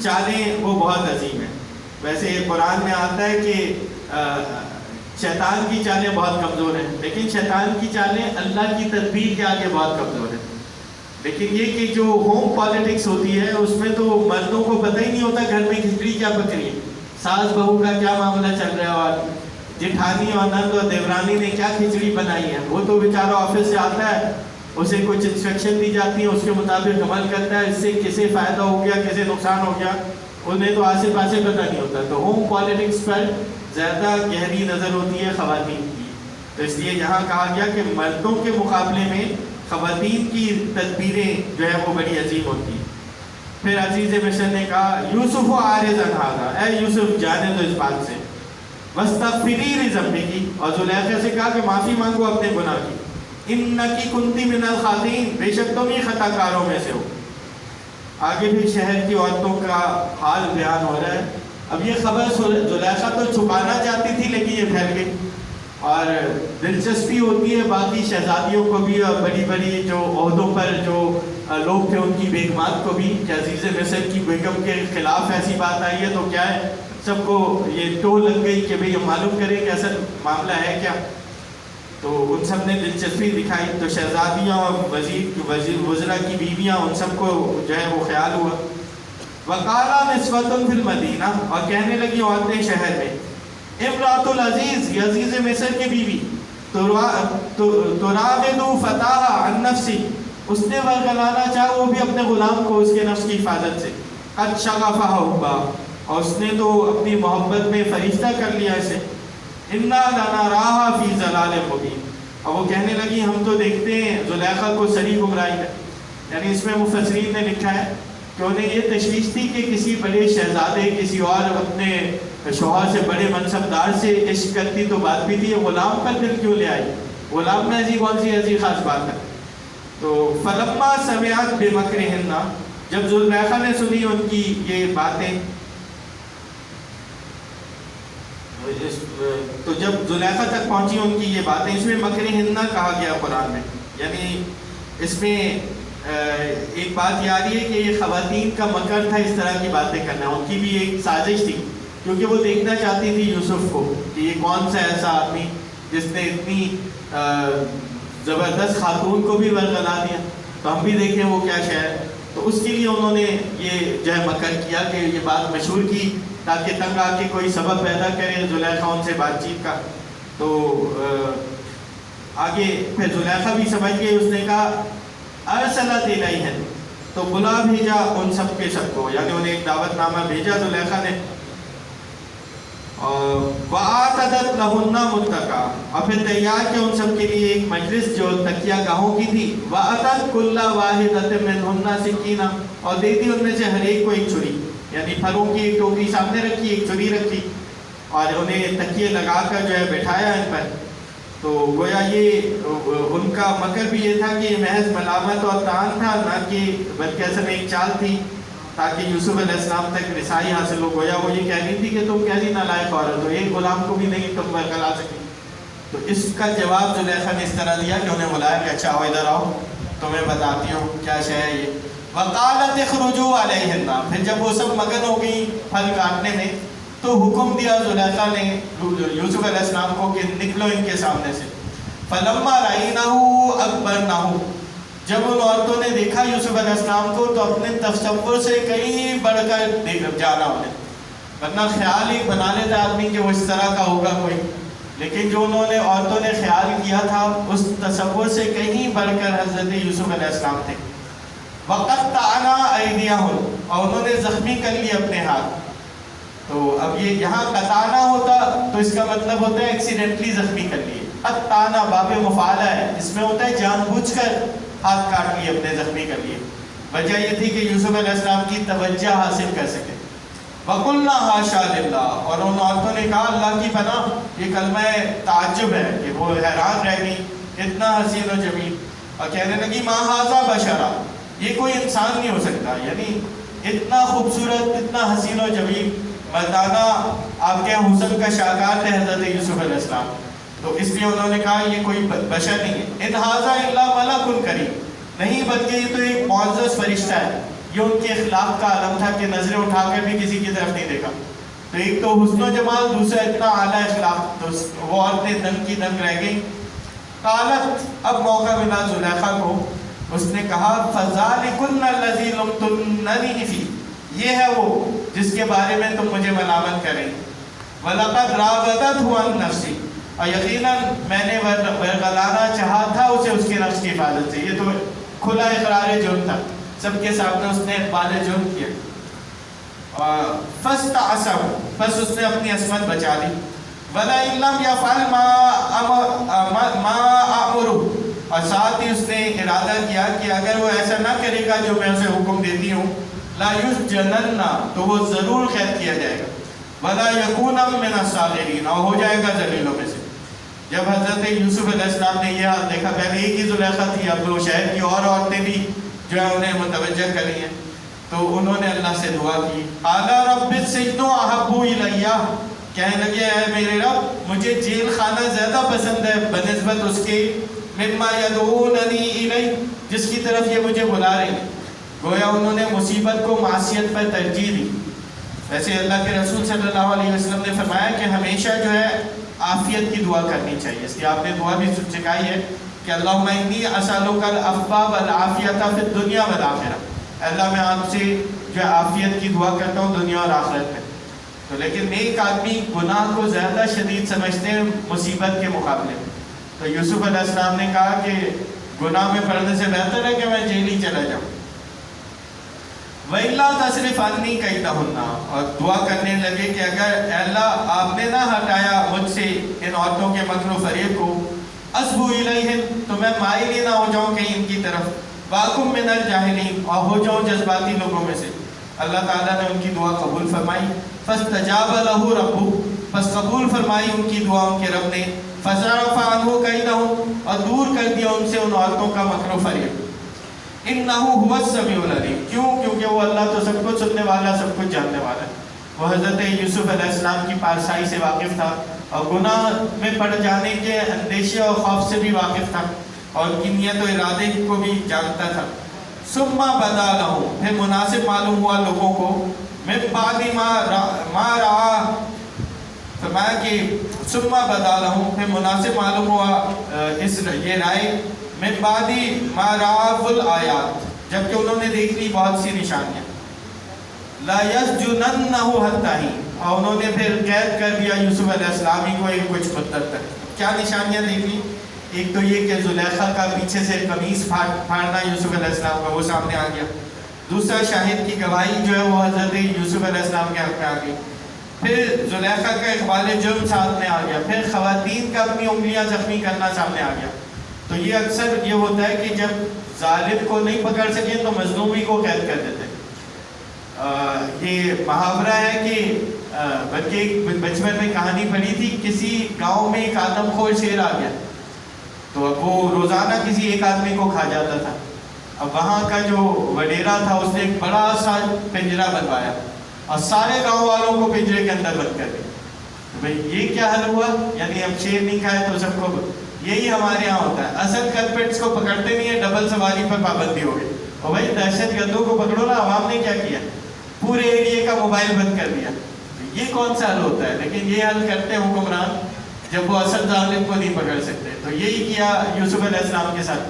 چالیں وہ بہت عظیم ہیں. ویسے قرآن میں آتا ہے کہ شیطان کی چالیں بہت کمزور ہیں، لیکن شیطان کی چالیں اللہ کی تدبیر کے آگے بہت کمزور ہیں. لیکن یہ کہ جو ہوم پالیٹکس ہوتی ہے اس میں تو مردوں کو پتہ ہی نہیں ہوتا گھر میں کھچڑی کیا پک رہی ہے، ساس بہو کا کیا معاملہ چل رہا ہے، اور جٹھانی اور نند اور دیورانی نے کیا کھچڑی بنائی ہے. وہ تو بیچارہ آفس سے آتا ہے، اسے کچھ انسٹرکشن دی جاتی ہیں، اس کے مطابق عمل کرتا ہے، اس سے کسے فائدہ ہو گیا کسے نقصان ہو گیا انہیں تو آسے پاسے پتہ نہیں ہوتا. تو ہوم پالیٹکس پر زیادہ گہری نظر ہوتی ہے خواتین کی. تو اس لیے یہاں کہا گیا کہ مردوں کے مقابلے میں خواتین کی تدبیریں جو ہے وہ بڑی عظیم ہوتی ہیں. پھر عزیز مصر نے کہا یوسف عارض عن ھذا، اے یوسف جانے دو اس بات سے، واستغفری لذنبک، اور زلیخا سے کہا کہ معافی مانگو اپنے گناہ کی، انکی کنتی من الخاطئین، بے شک تم ہی خطا کاروں میں سے ہو. آگے بھی شہر کی عورتوں کا حال بیان ہو رہا ہے. اب یہ خبر زلیخا تو چھپانا چاہتی تھی لیکن یہ پھیل گئی، اور دلچسپی ہوتی ہے باقی شہزادیوں کو بھی اور بڑی بڑی جو عہدوں پر جو لوگ تھے ان کی بیگمات کو بھی کہ عزیز مصر کی بیگم کے خلاف ایسی بات آئی ہے تو کیا ہے. سب کو یہ ٹو لگ گئی کہ بھئی معلوم کریں کہ اصل معاملہ ہے کیا. تو ان سب نے دلچسپی دکھائی. تو شہزادیاں اور وزراء کی بیویاں ان سب کو جو ہے وہ خیال ہوا. وقالا نسوۃ فی المدینہ، اور کہنے لگی عورتیں شہر میں، امرأۃ العزیز، یہ عزیز مصر کی بیوی، تراود فتاہا عن نفسی، اس نے ورگلانا چاہا وہ بھی اپنے غلام کو اس کے نفس کی حفاظت سے، قد شغفہا حبا، اور اس نے تو اپنی محبت میں فرشتہ کر لیا اسے، انا لنراہا فی ضلال مبین، اور وہ کہنے لگی ہم تو دیکھتے ہیں زلیخا کو صریح گمراہی ہے. یعنی اس میں مفسرین نے لکھا ہے کہ انہیں یہ تشویش تھی کہ کسی بڑے شہزادے کسی اور اپنے شوہر سے بڑے منصبدار سے عشق کرتی تو بات بھی تھی، غلام پر دل کیوں لے آئی، غلام میں ایسی کون سی ایسی خاص بات ہے. تو فلما سمعت بمکرہن، جب زلیخا نے سنی ان کی یہ باتیں، تو جب زلیخا تک پہنچی ان کی یہ باتیں، اس میں مکرہن کہا گیا قرآن میں. یعنی اس میں ایک بات یہ آ رہی ہے کہ یہ خواتین کا مکر تھا اس طرح کی باتیں کرنا، ان کی بھی ایک سازش تھی، کیونکہ وہ دیکھنا چاہتی تھی یوسف کو کہ یہ کون سا ایسا آدمی جس نے اتنی زبردست خاتون کو بھی ورگلا دیا، تو ہم بھی دیکھیں وہ کیا شے ہے. تو اس کے لیے انہوں نے یہ جو ہے مکر کیا کہ یہ بات مشہور کی تاکہ تنگ آ کے کوئی سبب پیدا کرے زلیخا ان سے بات چیت کا. تو آگے پھر زلیخا بھی سمجھ گئی، اس نے کہا ارسلت الیہن، تو بلا بھیجا ان سب کے سب کو، یعنی انہیں ایک دعوت نامہ بھیجا زلیخا نے. وَآتَدَتْ لَهُنَّ مُتَّكَأً، اور پھر تیار کیا ان سب کے لیے ایک مجلس جو تکیہ گاہوں کی تھی. وَأَتَتْ كُلَّ وَاحِدَةٍ مِّنْهُنَّ سِكِّينًا، اور دے دی ان میں سے ہر ایک کو ایک چھری، یعنی پھلوں کی ایک ٹوکری سامنے رکھی، ایک چھری رکھی، اور انہیں تکیے لگا کر جو ہے بٹھایا ان پر. تو گویا یہ ان کا مکر بھی یہ تھا کہ یہ محض ملامت اور طعن تھا، نہ کہ بلکہ اصل ایک چال تھی تاکہ یوسف علیہ السلام تک رسائی حاصل ہو. گویا وہ یہ کہہ رہی تھی کہ تم کیسی نالائق عورت ہو، ایک غلام کو بھی نہیں تم ورگلا سکی. تو اس کا جواب زلیخا نے اس طرح دیا کہ انہیں بلایا کہ اچھا ہو ادھر آؤ تمہیں بتاتی ہوں کیا شے ہے یہ. وقالت اخرجوا علیہن، پھر جب وہ سب مگن ہو گئی پھل کاٹنے میں تو حکم دیا زلیخا نے یوسف علیہ السلام کو کہ نکلو ان کے سامنے سے. فلما رأینہ اکبرنہ، جب ان عورتوں نے دیکھا یوسف علیہ السلام کو تو اپنے تصور سے کہیں بڑھ کر جانا انہیں، ورنہ خیال ہی بنا لیتا آدمی کہ وہ اس طرح کا ہوگا کوئی، لیکن جو انہوں نے عورتوں نے خیال کیا تھا اس تصور سے کہیں بڑھ کر حضرت یوسف علیہ السلام تھے. وَقَطَّعْنَا أَيْدِيَهُنَّ، اور انہوں نے زخمی کر لیے اپنے ہاتھ. تو اب یہ یہاں قطعنا ہوتا تو اس کا مطلب ہوتا ہے ایکسیڈنٹلی زخمی کر لیے. قطعنا باب مفعلہ ہے، اس میں ہوتا ہے جان بوجھ کر ہاتھ کاٹ لیے اپنے، زخمی کر لیے. وجہ یہ تھی کہ یوسف علیہ السلام کی توجہ حاصل کر سکے. وَقُلْنَا حَاشَا لِلَّهِ، اور ان عورتوں نے کہا اللہ کی پناہ، یہ کلمہ تعجب ہے کہ وہ حیران رہ گئی اتنا حسین و جمیل، اور کہنے لگی ما ھذا بشرا، یہ کوئی انسان نہیں ہو سکتا، یعنی اتنا خوبصورت اتنا حسین و جمیل مردانہ آپ کے حسن کا شاہکار تھے حضرت یوسف علیہ السلام. تو اس لیے انہوں نے کہا یہ کوئی بشر نہیں ہے. ان ھذا الا ملک کریم، نہیں بلکہ یہ تو ایک معزز فرشتہ ہے. یہ ان کے اخلاق کا علم تھا کہ نظریں اٹھا کر بھی کسی کی طرف نہیں دیکھا. تو ایک تو حسن و جمال، دوسرا اتنا اعلیٰ اخلاق. تو وہ عورتیں دنگ کی دنگ رہ گئیں. قالت، اب موقع ملا زلیخا کو، اس نے کہا فَذَلِكُنَّ الَّذِي لُمْتُنَّنِي فِيهِ، یہ ہے وہ جس کے بارے میں تم مجھے ملامت کریں. وَلَقَدْ رَاوَدَتْهُ عَن نَفْسِهِ، اور یقیناً میں نے ورگلانا چاہا تھا اسے اس کے نفس کی حفاظت سے. یہ تو کھلا اقرار جرم تھا، سب کے سامنے اس نے اقبال جرم کیا. فَاسْتَعْصَمَ، بس اس نے اپنی عصمت بچا لی. وَلَئِن لَّمْ يَفْعَلْ مَا أَأْمُرُهُ، اور ساتھ ہی اس نے ارادہ کیا کہ اگر وہ ایسا نہ کرے گا جو میں اسے حکم دیتی ہوں، لا یسجنن، تو وہ ضرور قید کیا جائے گا. ولا یکون من الصاغرین، اور ہو جائے گا ذلیلوں میں سے. جب حضرت یوسف علیہ السلام نے یہ حال دیکھا، پہلے ایک ہی زلیخا تھی، اب وہ شہر کی اور عورتیں بھی جو ہے انہیں متوجہ کری ہیں، تو انہوں نے اللہ سے دعا کی. قال رب السجن احب الی، کہنے لگے اے میرے رب مجھے جیل خانہ زیادہ پسند ہے بنسبت اس کے مما یدعوننی الی، جس کی طرف یہ مجھے بلا رہے ہیں. گویا انہوں نے مصیبت کو معصیت پر ترجیح دی. ویسے اللہ کے رسول صلی اللہ علیہ وسلم نے فرمایا کہ ہمیشہ جو ہے عافیت کی دعا کرنی چاہیے. اس لیے آپ نے دعا بھی سکھائی ہے کہ اللہم انی اسألک العفو والعافیۃ فی الدنیا والآخرہ، اللہ میں آپ سے جو ہے عافیت کی دعا کرتا ہوں دنیا اور آخرت میں. تو لیکن نیک آدمی گناہ کو زیادہ شدید سمجھتے ہیں مصیبت کے مقابلے میں. تو یوسف علیہ السلام نے کہا کہ گناہ میں پڑنے سے بہتر ہے کہ میں جیل ہی چلا جاؤں. وَإِلَّا تَصْرِفْ عَنِّي كَيْدَهُنَّ، اور دعا کرنے لگے کہ اگر اے اللہ آپ نے نہ ہٹایا مجھ سے ان عورتوں کے مکر و فریب کو، أَصْبُ إِلَيْهِنْ، تو میں مائل ہی نہ ہو جاؤں کہیں ان کی طرف، وَأَكُن مِّنَ الْجَاهِلِينَ، اور ہو جاؤں جذباتی لوگوں میں سے. اللہ تعالیٰ نے ان کی دعا قبول فرمائی. فَاسْتَجَابَ لَهُ رَبُّهُ، پس قبول فرمائی ان کی دعا ان کے رب نے. فَصَرَفَ عَنْهُ كَيْدَهُمْ، اور دور کر دیا ان سے ان عورتوں کا مکر و فریب. انہو هو السمیع العلیم، کیوں؟ کیونکہ وہ اللہ تو سب کچھ سننے والا، سب کچھ جاننے والا. وہ حضرت یوسف علیہ السلام کی پارسائی سے واقف تھا اور گناہ میں پڑ جانے کے اندیشے اور خوف سے بھی واقف تھا اور ان کی نیت و ارادے کو بھی جانتا تھا. ثم بدا لہم، پھر مناسب معلوم ہوا لوگوں کو، من بعد ما رعا، فرمایا کہ ثم بدا لہم، پھر مناسب معلوم ہوا اس یہ رائے، من بعد ما رعوا الآیات، جبکہ انہوں نے دیکھ لی بہت سی نشانیاں. لا یسجننہ حتی حین، اور انہوں نے پھر قید کر دیا یوسف علیہ السلام کو ایک کچھ مدت تک. کیا نشانیاں دیکھ لی؟ ایک تو یہ کہ زلیخا کا پیچھے سے قمیص پھاڑنا یوسف علیہ السلام کا، وہ سامنے آ گیا. دوسرا شاہد کی گواہی جو ہے وہ حضرت یوسف علیہ السلام کے حق میں آ گئی. پھر زلیخا کا اقبال جرم سامنے آ گیا. پھر خواتین کا اپنی انگلیاں زخمی کرنا سامنے آ گیا. تو یہ اکثر یہ ہوتا ہے کہ جب ظالم کو نہیں پکڑ سکیں تو مظلومی کو قید کر دیتے ہیں. یہ محاورہ ہے کہ بلکہ ایک بچپن میں کہانی پڑھی تھی، کسی گاؤں میں ایک آدم خور شیر آ گیا، تو اب وہ روزانہ کسی ایک آدمی کو کھا جاتا تھا. اب وہاں کا جو وڈیرا تھا اس نے ایک بڑا سا پنجرا بنوایا اور سارے گاؤں والوں کو پنجرے کے اندر بند کر دیا. بھائی یہ کیا حل ہوا؟ یعنی اب شیر نہیں کھائے تو سب کو. یہی ہمارے یہاں ہوتا ہے، اصل کلپٹس کو پکڑتے نہیں ہیں، ڈبل سواری پر پابندی ہو گئی. اور بھائی دہشت گردوں کو پکڑو نا، عوام نے کیا کیا؟ پورے ایریے کا موبائل بند کر دیا. یہ کون سا حل ہوتا ہے؟ لیکن یہ حل کرتے ہیں حکمران جب وہ اصل ظالم کو نہیں پکڑ سکتے. تو یہی کیا یوسف علیہ السلام کے ساتھ.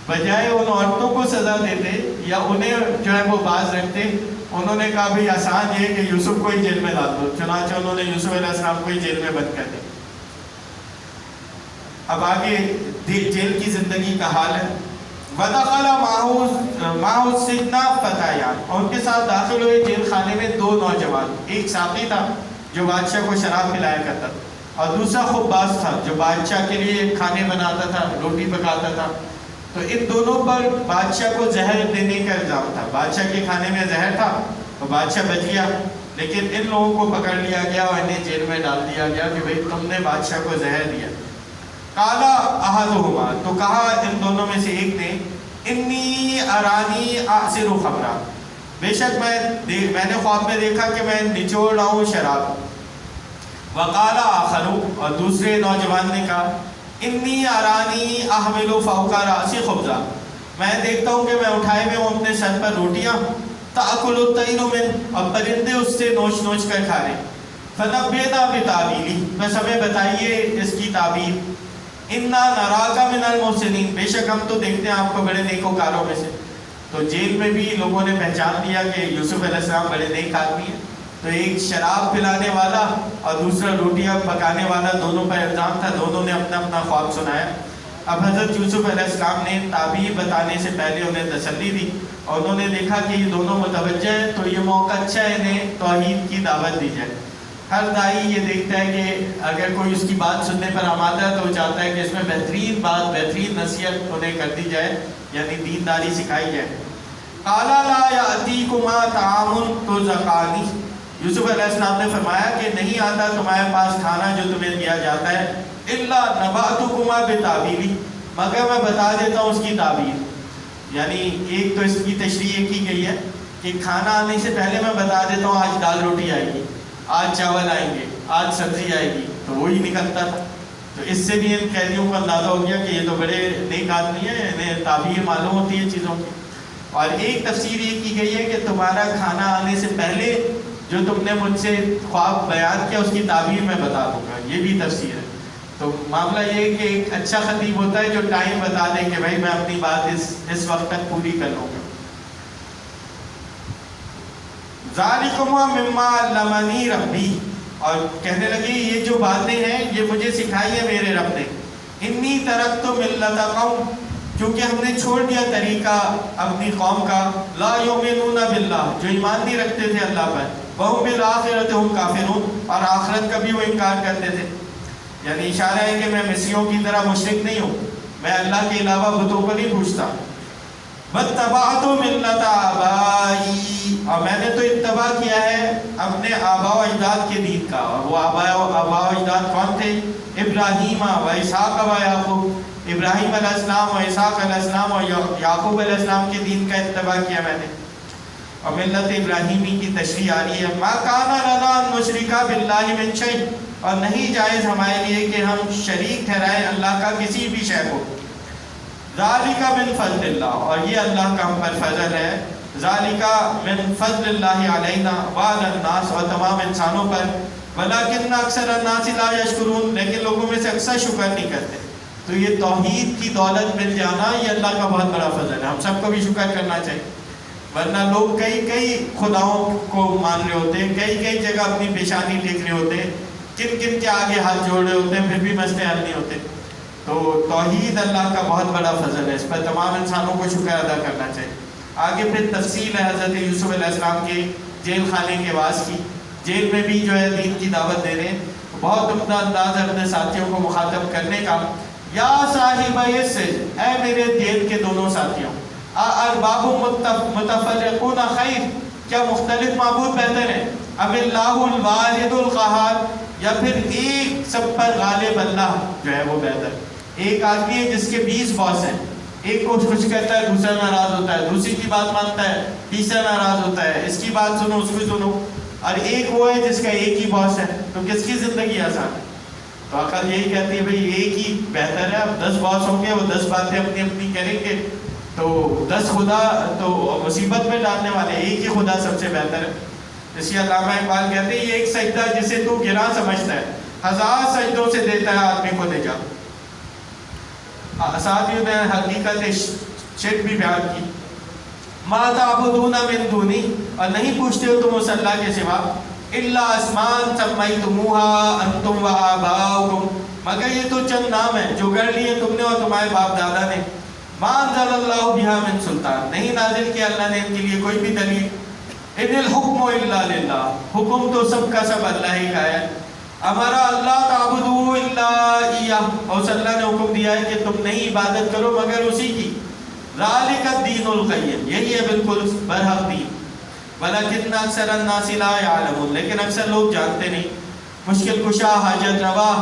بجائے ان عورتوں کو سزا دیتے یا انہیں جو ہے وہ باز رکھتے، انہوں نے کہا بھائی آسان یہ کہ یوسف کو ہی جیل میں ڈال دو. چنانچہ انہوں نے یوسف علیہ السلام کو ہی جیل میں بند کر دیا. اب آگے جیل کی زندگی کا حال ہے. وَدَخَلَ مَعَهُ السِّجْنَ فَتَيَانِ، اور ان کے ساتھ داخل ہوئے جیل خانے میں دو نوجوان. ایک ساقی تھا جو بادشاہ کو شراب پلایا کرتا تھا، اور دوسرا خباز تھا جو بادشاہ کے لیے کھانے بناتا تھا، روٹی پکاتا تھا. تو ان دونوں پر بادشاہ کو زہر دینے کا الزام تھا. بادشاہ کے کھانے میں زہر تھا تو بادشاہ بچ گیا، لیکن ان لوگوں کو پکڑ لیا گیا اور انہیں جیل میں ڈال دیا گیا کہ بھئی تم نے بادشاہ کو زہر دیا. قالا احدہما، تو کہا ان دونوں میں سے ایک نے، انی ارانی اعصر خمرا، بے شک میں نے خواب میں دیکھا کہ میں نچوڑ رہا ہوں شراب. وقال آخر، اور دوسرے نوجوان نے کہا، انی ارانی احمل فوق راسی خبزہ، میں دیکھتا ہوں کہ میں اٹھائے ہوئے ہوں اپنے سر پر روٹیاں. تأکل الطیر من، اور پرندے اس سے نوچ نوچ کر کھا رہے ہیں. فنبئنا بتاویلہ، بس ہمیں بتائیے اس کی تعبیر. انا نراک من المحسنین، بے شک ہم تو دیکھتے ہیں آپ کو بڑے نیکوکاروں میں سے. تو جیل میں بھی لوگوں نے پہچان لیا کہ یوسف علیہ السلام بڑے نیک آدمی ہیں. تو ایک شراب پلانے والا اور دوسرا روٹیاں پکانے والا، دونوں پر الزام تھا، دونوں نے اپنا اپنا خواب سنایا. اب حضرت یوسف علیہ السلام نے تعبیر بتانے سے پہلے انہیں تسلی دی، اور انہوں نے دیکھا کہ یہ دونوں متوجہ ہیں تو یہ موقع اچھا ہے انہیں توحید کی دعوت دی جائے. ہر دائی یہ دیکھتا ہے کہ اگر کوئی اس کی بات سننے پر آمادہ ہے تو وہ چاہتا ہے کہ اس میں بہترین بات، بہترین نصیحت انہیں کر دی جائے، یعنی دینداری سکھائی جائے. قَالَ لَا يَأْتِيكُمَا طَعَامٌ تُرْزَقَانِ، یوسف علیہ السلام نے فرمایا کہ نہیں آتا تمہارے پاس کھانا جو تمہیں دیا جاتا ہے، إِلَّا نَبَأْتُكُمَا بِتَأْوِيلِهِ، مگر میں بتا دیتا ہوں اس کی تعبیر. یعنی ایک تو اس کی تشریح کی گئی ہے کہ کھانا آنے سے پہلے میں بتا دیتا ہوں آج دال روٹی آئے گی، آج چاول آئیں گے، آج سبزی آئے گی، تو وہی نکلتا تھا. تو اس سے بھی ان قیدیوں کو اندازہ ہو گیا کہ یہ تو بڑے نیک آدمی ہیں، انہیں تعبیر معلوم ہوتی ہے چیزوں کی. اور ایک تفسیر یہ کی گئی ہے کہ تمہارا کھانا آنے سے پہلے جو تم نے مجھ سے خواب بیان کیا اس کی تعبیر میں بتا دوں گا، یہ بھی تفسیر ہے. تو معاملہ یہ ہے کہ ایک اچھا خطیب ہوتا ہے جو ٹائم بتا دے کہ بھائی میں اپنی بات اس وقت تک پوری کر لوں گا. ذالکم مما علمنی ربی، اور کہنے لگی یہ جو باتیں ہیں یہ مجھے سکھائی ہے میرے رب نے. انی ترکت ملت قوم، کیونکہ ہم نے چھوڑ دیا طریقہ اپنی قوم کا، لا یؤمنون باللہ، جو ایمان نہیں رکھتے تھے اللہ پر، وہم بالآخرۃ ہم کافرون، اور آخرت کا بھی وہ انکار کرتے تھے. یعنی اشارہ ہے کہ میں مسیحیوں کی طرح مشرک نہیں ہوں، میں اللہ کے علاوہ بتوں کو نہیں پوچھتا. واتبعت ملت آبائی، اور میں نے تو اتباع کیا ہے اپنے آباء و اجداد کے دین کا. اور وہ آباء و اجداد کون تھے؟ ابراہیم و اسحاق و یعقوب، ابراہیم علیہ السلام و اسحاق علیہ السلام و یعقوب علیہ السلام کے دین کا اتباع کیا میں نے. اور ملت ابراہیمی کی تشریح آ رہی ہے، ما کان لنا ان نشرک باللہ من شیء، اور نہیں جائز ہمارے لیے کہ ہم شریک ٹھہرائیں اللہ کا کسی بھی شے کو. ذالک من فضل اللہ، اور یہ اللہ کا ہم پر فضل ہے. ذالک من فضل اللہ علینا وعلی الناس، اور تمام انسانوں پر. ولکن اکثر الناس لا یشکرون، لیکن لوگوں میں سے اکثر شکر نہیں کرتے. تو یہ توحید کی دولت مل جانا یہ اللہ کا بہت بڑا فضل ہے، ہم سب کو بھی شکر کرنا چاہیے. ورنہ لوگ کئی خداؤں کو مان رہے ہوتے ہیں، کئی جگہ اپنی پیشانی ٹیک رہے ہوتے ہیں، کن کے آگے ہاتھ جوڑ رہے ہوتے ہیں، پھر بھی مسئلے حل نہیں ہوتے. تو توحید اللہ کا بہت بڑا فضل ہے، اس پر تمام انسانوں کو شکر ادا کرنا چاہیے. آگے پھر تفصیل ہے حضرت یوسف علیہ السلام کے جیل خانے کے واس کی. جیل میں بھی جو ہے دین کی دعوت دے رہے ہیں، بہت عمدہ انداز ہے اپنے ساتھیوں کو مخاطب کرنے کا. یا صاحب السجن، اے میرے جیل کے دونوں ساتھیوں، ارباب متفرقون خیر، کیا مختلف معبود بہتر ہیں، اب اللہ الواحد القہار، یا پھر ایک سب پر غالب اللہ جو ہے وہ بہتر. ایک آدمی ہے جس کے 20 باس ہیں، ایک کو خوش کرتا ہے دوسرا ناراض ہوتا ہے، دوسری کی بات مانتا ہے تیسرا ناراض ہوتا ہے، اس کی بات سنو اس کی سنو. اور ایک وہ ہے جس کا ایک ہی باس ہے، تو کس کی زندگی آسان ہے؟ تو عقل یہی کہتی ہے بھئی ایک ہی بہتر ہے. اب 10 باس ہوں گے، وہ 10 باتیں اپنی اپنی کریں گے، تو 10 خدا تو مصیبت میں ڈالنے والے، ایک ہی خدا سب سے بہتر ہے. اسی علامہ اقبال کہتے ہیں یہ ایک سجدہ جسے تو گراں سمجھتا ہے، 1000 سجدوں سے دیتا ہے آدمی کو نجات. ساتھیوں نے حقیقت شرک بھی بیان کی. ما تعبدون من دونی، اور نہیں پوچھتے ہو تم اس اللہ کے سوا، الا اسمان سمیتموها انتم وآباؤکم، مگر یہ تو چند نام ہیں جو گڑھ لیے تم نے اور تمہارے باپ دادا نے. ما انزل اللہ بہا من سلطان، نہیں نازل کیا اللہ نے ان کے لیے کوئی بھی دلیل. ان الحکم الا للہ، حکم تو سب کا سب اللہ ہی کا ہے. ہمارا اللہ تعبدوا الا ایاہ، اور اس اللہ نے حکم دیا ہے کہ تم نہیں عبادت کرو مگر اسی کی. ذالک الدین القیم، یہی ہے بالکل برحق دین. ولکن اکثر الناس لا یعلمون، لیکن اکثر لوگ جانتے نہیں. مشکل کشا، حاجت روا،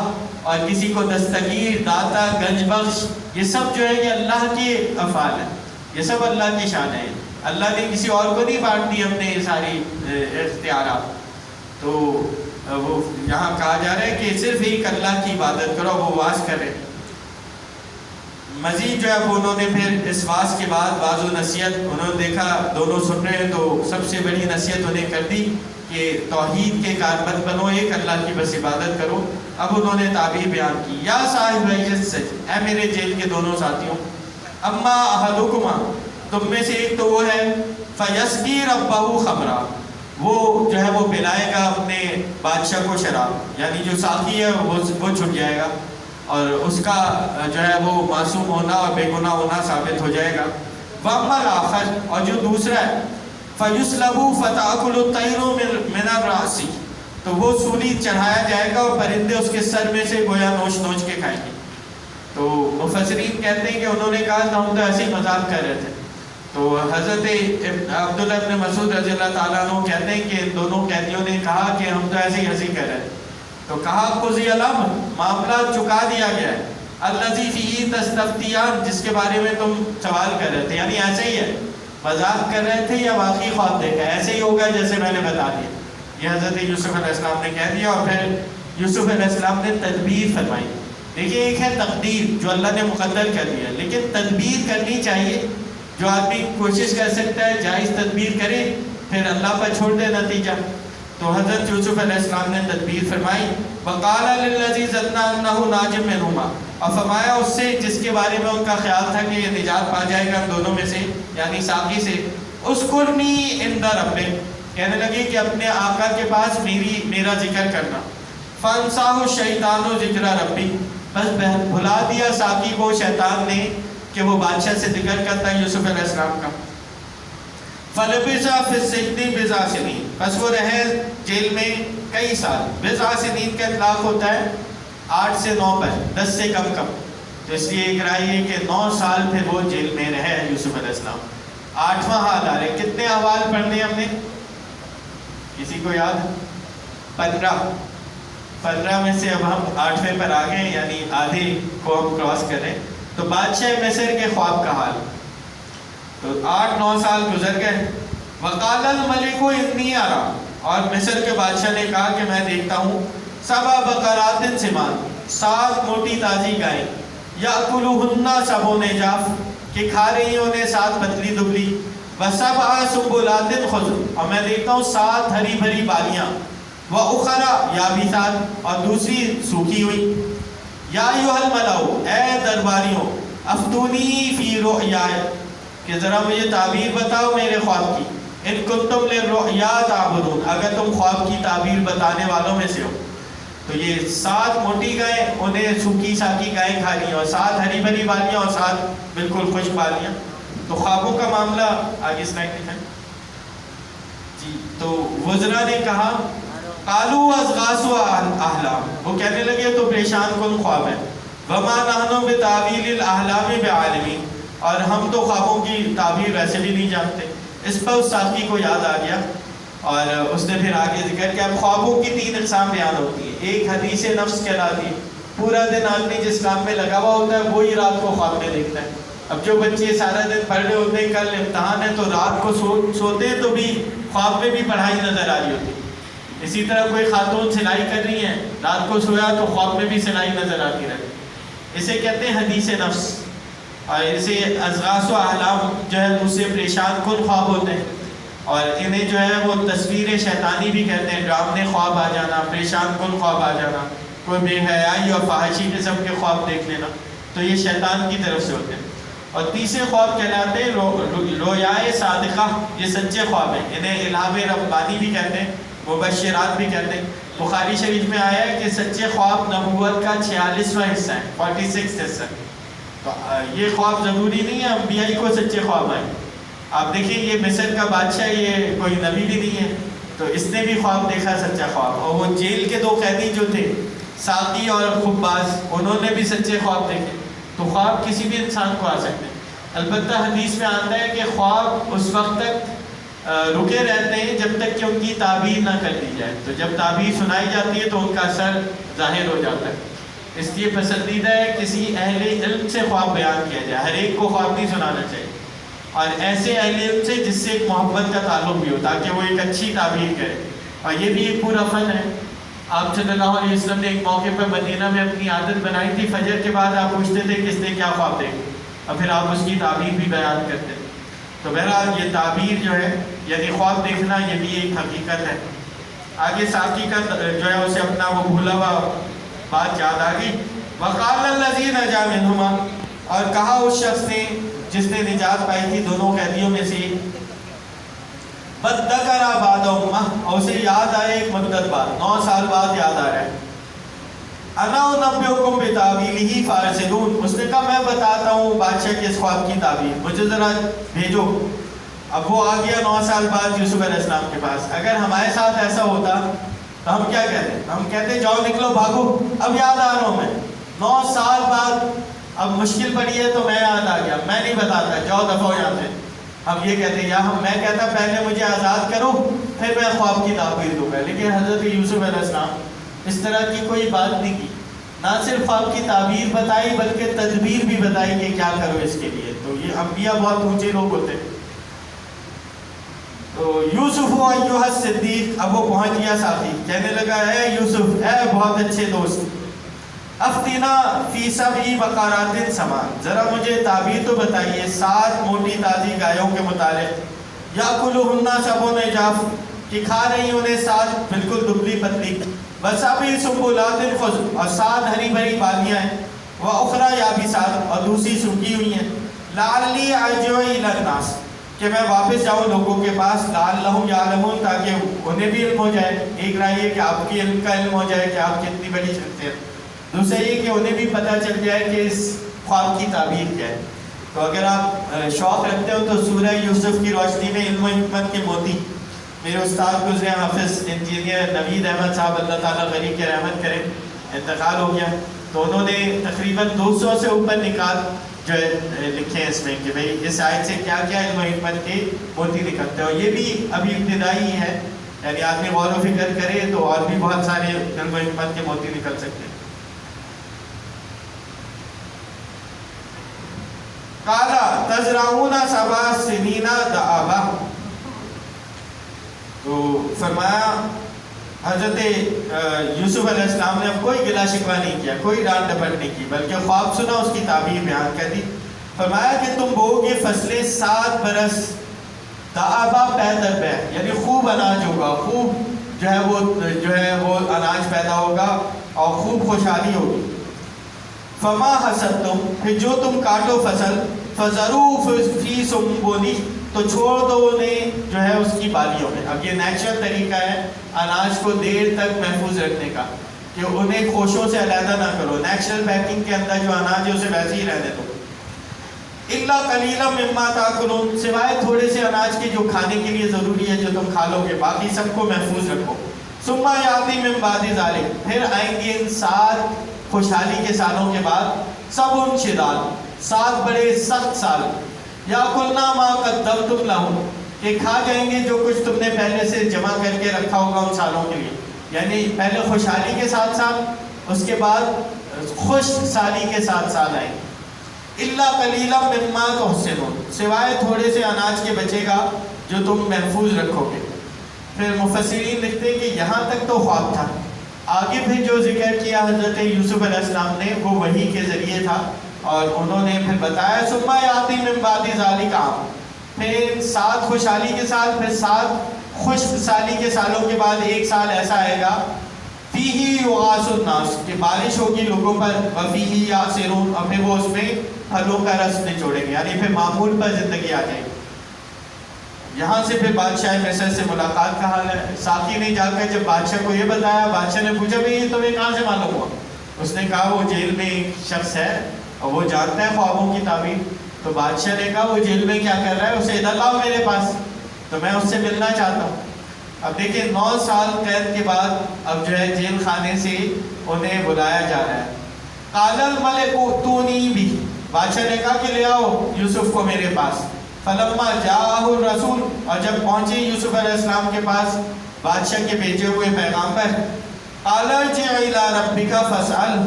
اور کسی کو دستگیر، داتا، گنج بخش، یہ سب جو ہے یہ اللہ کے افعال ہیں، یہ سب اللہ کی شان ہے. اللہ نے کسی اور کو نہیں بانٹ دی اپنے یہ ساری اختیارات. تو وہ یہاں کہا جا رہا ہے کہ صرف ایک اللہ کی عبادت کرو، وہ واس کرے. مزید جو ہے وہ انہوں نے پھر اس واس کے بعد بعض و نصیحت انہوں نے دیکھا دونوں سن رہے ہیں تو سب سے بڑی نصیحت انہیں کر دی کہ توحید کے کاربند بنو، ایک اللہ کی بس عبادت کرو۔ اب انہوں نے تعبیر بیان کی، یا صاحب السجن، اے میرے جیل کے دونوں ساتھیوں، اما احدکما، تم میں سے ایک تو وہ ہے، فیسقی ربہ خمرا، وہ جو ہے وہ پلائے گا اپنے بادشاہ کو شراب، یعنی جو ساقی ہے وہ چھٹ جائے گا اور اس کا جو ہے وہ معصوم ہونا اور بے گناہ ہونا ثابت ہو جائے گا۔ وَأَمَّا الْآخَرُ، اور جو دوسرا ہے، فَيُسْلَبُ فَتَأْكُلُ الطَّيْرُ مِنَ الرَّأْسِ، تو وہ سولی چڑھایا جائے گا اور پرندے اس کے سر میں سے گویا نوچ نوچ کے کھائیں گے۔ تو مفسرین کہتے ہیں کہ انہوں نے کہا کہ ہم تو ایسے ہی مذاق کر رہے تھے، تو حضرت عبداللہ بن مسعود رضی اللہ تعالیٰ عنہ کہتے ہیں کہ ان دونوں قیدیوں نے کہا کہ ہم تو ایسے ہی ہنسی کر رہے تھے، تو کہا قضی الامر، معاملہ چکا دیا گیا ہے، الذی فیہ تستفتیان، جس کے بارے میں تم سوال کر رہے تھے، یعنی ایسے ہی ہے، مذاق کر رہے تھے یا واقعی خواب دیکھا، ایسے ہی ہوگا جیسے میں نے بتا دیا۔ یہ حضرت یوسف علیہ السلام نے کہہ دیا اور پھر یوسف علیہ السلام نے تدبیر فرمائی۔ دیکھیے ایک ہے تقدیر جو اللہ نے مقدر کر دیا، لیکن تدبیر کرنی چاہیے، جو آدمی کوشش کر سکتا ہے جائز تدبیر کرے، پھر اللہ پر چھوڑ دے نتیجہ۔ تو حضرت یوسف علیہ السلام نے تدبیر فرمائی، وَقَالَ لِلَّذِي ظَنَّ أَنَّهُ نَاجٍ مِّنْهُمَا، اور فرمایا اس سے جس کے بارے میں ان کا خیال تھا کہ یہ نجات پا جائے گا ان دونوں میں سے، یعنی ساقی سے، اذکرنی عند ربک، کہنے لگے کہ اپنے آقا کے پاس میرا ذکر کرنا۔ فَانْسَاهُ الشَّيْطَانُ ذِكْرَ رَبِّهِ، بس بھلا دیا ساقی کو شیطان نے کہ وہ بادشاہ سے ذکر کرتا ہے یوسف علیہ السلام کا۔ فَلَبِثَ فِي السِّجْنِ بِضْعَ سِنِینَ، بس وہ رہے جیل میں کئی سال۔ بضع سنین کا اطلاق ہوتا ہے 8 سے 9 پر، 10 سے کم کم، تو اس لیے ایک رائے ہے کہ 9 سال پھر وہ جیل میں رہے یوسف علیہ السلام۔ 8واں حال آ رہے، کتنے احوال پڑھنے ہم نے، کسی کو یاد؟ 15 میں سے اب ہم 8ویں پر آ گئے، یعنی آدھے کو ہم کراس کریں۔ تو بادشاہ مصر کے خواب کا حال، تو 8-9 سال گزر گئے۔ وقال الملک انی ارا، اور مصر کے بادشاہ نے کہا کہ میں دیکھتا ہوں 7 بقرات سمان، 7 موٹی تازی گائیں، یاکلوہن 7 عجاف، کہ کھا رہی ہیں انہیں 7 پتلی دبلی، و7 سنبلات خضر، اور میں دیکھتا ہوں 7 ہری بھری بالیاں، وَأُخَرَ یابسات، اور دوسری سوکھی ہوئی۔ یا ایھا الملأ، اے درباریوں، افتونی فی رؤیایا، کہ ذرا مجھے تعبیر بتاؤ میرے خواب کی، ان کنتم للرؤیا تعبدون، اگر تم خواب کی تعبیر بتانے والوں میں سے ہو۔ تو یہ 7 موٹی گائیں انہیں سوکھی ساکی گائیں کھا رہی ہیں، اور 7 ہری بھری بالیاں اور 7 بالکل خشک بالیاں۔ تو خوابوں کا معاملہ آگے سلائڈ دکھائیں جی۔ تو وزراء نے کہا قالوا اضغاث احلام، وہ کہنے لگے تو پریشان کن خواب ہے، وما نحن بتاویل الاحلام بعالمین، اور ہم تو خوابوں کی تعبیر ویسے بھی نہیں جانتے۔ اس پر اس ساقی کو یاد آ گیا اور اس نے پھر آگے ذکر کیا۔ اب خوابوں کی 3 اقسام بیان ہوتی ہیں، ایک حدیث نفس کہلاتی ہے، پورا دن آدمی جس کام میں لگا ہوا ہوتا ہے وہی رات کو خواب میں دیکھتا ہے۔ اب جو بچے سارا دن پڑھ رہے ہوتے ہیں، کل امتحان ہے، تو رات کو سوتے ہیں تو بھی خواب میں بھی پڑھائی نظر آ رہی ہوتی ہے۔ اسی طرح کوئی خاتون سلائی کر رہی ہیں، رات کو سویا تو خواب میں بھی سلائی نظر آتی رہتی، اسے کہتے ہیں حدیث نفس۔ اور اسے اضغاث و احلام جو ہے اس سے پریشان کن خواب ہوتے ہیں، اور انہیں جو ہے وہ تصویر شیطانی بھی کہتے ہیں، ڈرامنے خواب آ جانا، پریشان کن خواب آ جانا، کوئی بے حیائی اور فحاشی قسم کے خواب دیکھ لینا، تو یہ شیطان کی طرف سے ہوتے ہیں۔ اور تیسرے خواب کہلاتے ہیں رویائے صادقہ، یہ سچے خواب ہیں، انہیں الہام ربانی بھی کہتے ہیں، مبشرات بھی کہتے ہیں۔ بخاری شریف میں آیا ہے کہ سچے خواب نبوت کا 46واں حصہ ہے، 46 حصہ۔ تو یہ خواب ضروری نہیں ہے انبیاء کو سچے خواب آئیں۔ آپ دیکھیں یہ مصر کا بادشاہ یہ کوئی نبی بھی نہیں ہے، تو اس نے بھی خواب دیکھا سچا خواب، اور وہ جیل کے 2 قیدی جو تھے ساقی اور خباز، انہوں نے بھی سچے خواب دیکھے۔ تو خواب کسی بھی انسان کو آ سکتے ہیں۔ البتہ حدیث میں آتا ہے کہ خواب اس وقت تک رکے رہتے ہیں جب تک کہ ان کی تعبیر نہ کر دی جائے، تو جب تعبیر سنائی جاتی ہے تو ان کا اثر ظاہر ہو جاتا ہے۔ اس لیے پسندیدہ ہے کسی اہل علم سے خواب بیان کیا جائے، ہر ایک کو خواب نہیں سنانا چاہیے، اور ایسے اہل علم سے جس سے ایک محبت کا تعلق بھی ہو، تاکہ وہ ایک اچھی تعبیر کرے، اور یہ بھی ایک پورا فن ہے۔ آپ صلی اللہ علیہ وسلم نے ایک موقع پر مدینہ میں اپنی عادت بنائی تھی، فجر کے بعد آپ پوچھتے تھے کس نے کیا خواب دیکھا، اور پھر آپ اس کی تعبیر بھی بیان کرتے ہیں. تو بہرحال یہ تعبیر جو ہے یعنی خواب دیکھنا یہ بھی ایک حقیقت ہے. آگے ساتھی کا جو ہے اسے اپنا وہ بھولا ہوا بات یاد آ گئی. وقال الذی نجا منہما، اور کہا اس شخص نے جس نے نجات پائی تھی دونوں قیدیوں میں سے، بدذکر بعد امہ، اور اسے یاد آئے ایک مدت بعد، 9 سال بعد یاد آ رہا ہے. انا انبئکم بتاویلہ فارسلون، اس نے کہا میں بتاتا ہوں بادشاہ کے اس خواب کی تعبیر، مجھے ذرا بھیجو. اب وہ آ گیا 9 سال بعد یوسف علیہ السلام کے پاس. اگر ہمارے ساتھ ایسا ہوتا تو ہم کیا کہتے؟ ہم کہتے جاؤ نکلو بھاگو، اب یاد آ رہا ہوں میں. 9 سال بعد اب مشکل پڑی ہے تو میں یاد آ گیا، میں نہیں بتاتا، جاؤ دفعہ ہو یہاں سے. اب یہ کہتے ہیں یا میں کہتا پہلے مجھے آزاد کرو پھر میں خواب کی تعبیر دوں گا. لیکن حضرت یوسف علیہ السلام اس طرح کی کوئی بات نہیں کی، نہ صرف خواب کی تعبیر بتائی بلکہ تدبیر بھی بتائی کہ کیا کرو اس کے لیے. تو یہ انبیاء بہت اونچے لوگ ہوتے ہیں. تو یوسف ایھا الصدیق، اب وہ پہنچ گیا ساتھی، کہنے لگا اے یوسف، اے بہت اچھے دوست، افتنا فی سبع بقرات سمان، ذرا مجھے تعبیر تو بتائیے 7 موٹی تازی گایوں کے متعلق. یاکلہن سبع عجاف، کہ کھا رہی انہیں 7 بالکل دبلی پتلی، وسبع سنبلات خضر، اور 7 ہری بھری بالیاں ہیں، واخری یابسات، اور دوسری سوکھی ہوئی ہیں. لعلی ارجع الی الناس، کہ میں واپس جاؤں لوگوں کے پاس، لعلہم یعلمون، تاکہ انہیں بھی علم ہو جائے. ایک رائے یہ کہ آپ کی علم کا علم ہو جائے کہ آپ کتنی بڑی شخصیت ہیں، دوسرا یہ کہ انہیں بھی پتہ چل جائے کہ اس خواب کی تعبیر کیا ہے. تو اگر آپ شوق رکھتے ہو تو سورہ یوسف کی روشنی میں علم و حکمت کے موتی، میرے استاد گزرے حافظ انجینئر نوید احمد صاحب، اللہ تعالیٰ غریب کے رحمت کریں، انتقال ہو گیا. تو انہوں نے تقریباً 200 سے اوپر نکات جو ہے لکھے ہیں اس میں کہ بھئی اس آیت سے کیا کیا علم و حکمت کے موتی نکلتے ہیں. اور یہ بھی ابھی ابتدائی ہے، یعنی آدمی غور و فکر کرے تو اور بھی بہت سارے علم و حکمت کے موتی نکل سکتے ہیں. قال تزرعون 7 سنین دأبا، تو فرمایا حضرت یوسف علیہ السلام نے اب کوئی گلا شکوہ نہیں کیا، کوئی ڈانٹ ڈپٹ نہیں کی، بلکہ خواب سنا، اس کی تعبیر بیان کر دی. فرمایا کہ تم بو گے فصلیں 7 برس، دأبا پے در پے، یعنی خوب اناج ہوگا، خوب جو ہے وہ اناج پیدا ہوگا اور خوب خوشحالی ہوگی. فما حصدتم، پھر جو تم کاٹو فصل، فذروا فی سنبلہ، تو چھوڑ دو انہیں جو ہے اس کی بالیوں میں. اب یہ نیچرل طریقہ ہے اناج کو دیر تک محفوظ رکھنے کا، کہ انہیں خوشوں سے علیحدہ نہ کرو. نیچرل پیکنگ کے اندر جو اناج ہے اسے ویسے ہی رہنے دو. الا قلیلا مما تاکلون، سوائے تھوڑے سے اناج کے جو کھانے کے لیے ضروری ہے جو تم کھا لو گے، باقی سب کو محفوظ رکھو. ثم یاتی من بعد ذلک، پھر آئیں گے ان 7 خوشحالی کے سالوں کے بعد، 7 شداد، 7 بڑے سخت سال. یاکلنا ما قدمتم لہم، کہ کھا جائیں گے جو کچھ تم نے پہلے سے جمع کر کے رکھا ہوگا ان سالوں کے لیے. یعنی پہلے خوشحالی کے 7 سال، اس کے بعد خوش سالی کے 7 سال آئیں. الا قلیلا مما تحسنون، سوائے تھوڑے سے اناج کے بچے گا جو تم محفوظ رکھو گے. پھر مفسرین لکھتے ہیں کہ یہاں تک تو خواب تھا، آگے پھر جو ذکر کیا حضرت یوسف علیہ السلام نے وہ وحی کے ذریعے تھا، اور انہوں نے پھر بتایا ثم یاتی من بعد ذلک عام، پھر 7 خوشحالی کے سال، پھر 7 خشک سالی کے سالوں کے بعد 1 سال ایسا آئے گا فیہ یغاث الناس، کہ بارش ہوگی لوگوں پر، وفیہ یعصرون، اور پھر وہ اس میں پھلوں کا رس نچوڑیں گے، یعنی پھر معمول پر زندگی آ جائے گی. یہاں سے پھر بادشاہ مصر سے ملاقات کا حال ہے. ساتھی نے جا کر جب بادشاہ کو یہ بتایا، بادشاہ نے پوچھا بھئی یہ تمہیں کہاں سے معلوم ہوا؟ اس نے کہا وہ جیل میں ایک شخص ہے اور وہ جانتا ہے خوابوں کی تعبیر. تو بادشاہ نے کہا وہ جیل میں کیا کر رہا ہے، اسے ادھر لاؤ میرے پاس، تو میں اس سے ملنا چاہتا ہوں. اب دیکھیں 9 سال قید کے بعد اب جو ہے جیل خانے سے انہیں بلایا جا رہا ہے. قال الملک ائتونی بہ، بادشاہ نے کہا کہ لے آؤ یوسف کو میرے پاس. فلما جاءہ الرسول، اور جب پہنچے یوسف علیہ السلام کے پاس بادشاہ کے بھیجے ہوئے پیغام پر، قال ارجع الی ربک فاسأل،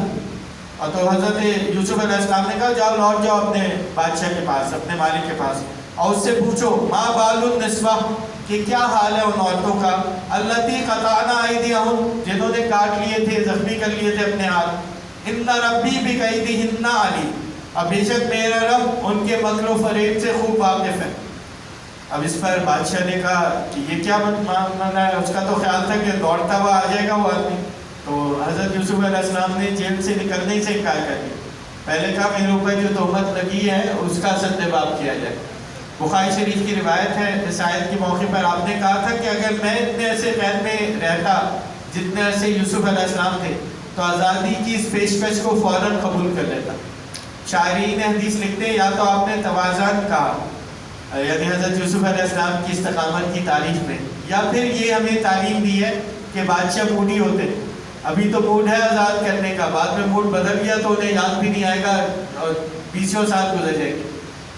اور تو حضرت یوسف علیہ السلام نے کہا جاؤ لوٹ جاؤ اپنے بادشاہ کے پاس، اپنے مالک کے پاس، اور اس سے پوچھو ما بال النسوہ، کہ کیا حال ہے ان عورتوں کا، اللتی قطعنا ایدیہم، جنہوں نے کاٹ لیے تھے، زخمی کر لیے تھے اپنے ہاتھ، ان ربی بکیدہن علیم، اب بے شک میرا رب ان کے مکر و فریب سے خوب واقف ہے. اب اس پر بادشاہ نے کہا کہ یہ کیا مانا ہے؟ اس کا تو خیال تھا کہ دوڑتا ہوا آ جائے گا وہ آدمی. تو حضرت یوسف علیہ السلام نے جیل سے نکلنے سے انکار کر دیا. پہلے کہا میرے اوپر جو تہمت لگی ہے اس کا سدباب کیا جائے. بخاری شریف کی روایت ہے اس آیت کے موقع پر آپ نے کہا تھا کہ اگر میں اتنے عرصے قید میں رہتا جتنے عرصے یوسف علیہ السلام تھے تو آزادی کی اس پیشکش کو فوراً قبول کر لیتا. شاعرین حدیث لکھتے ہیں یا تو آپ نے توازن کہا یعنی حضرت یوسف علیہ السلام کی استقامت کی تعریف میں، یا پھر یہ ہمیں تعلیم دی ہے کہ بادشاہ موڈی ہوتے، ابھی تو موڈ ہے آزاد کرنے کا، بعد میں موڈ بدل گیا تو انہیں یاد بھی نہیں آئے گا اور 20 سال گزر جائے گی.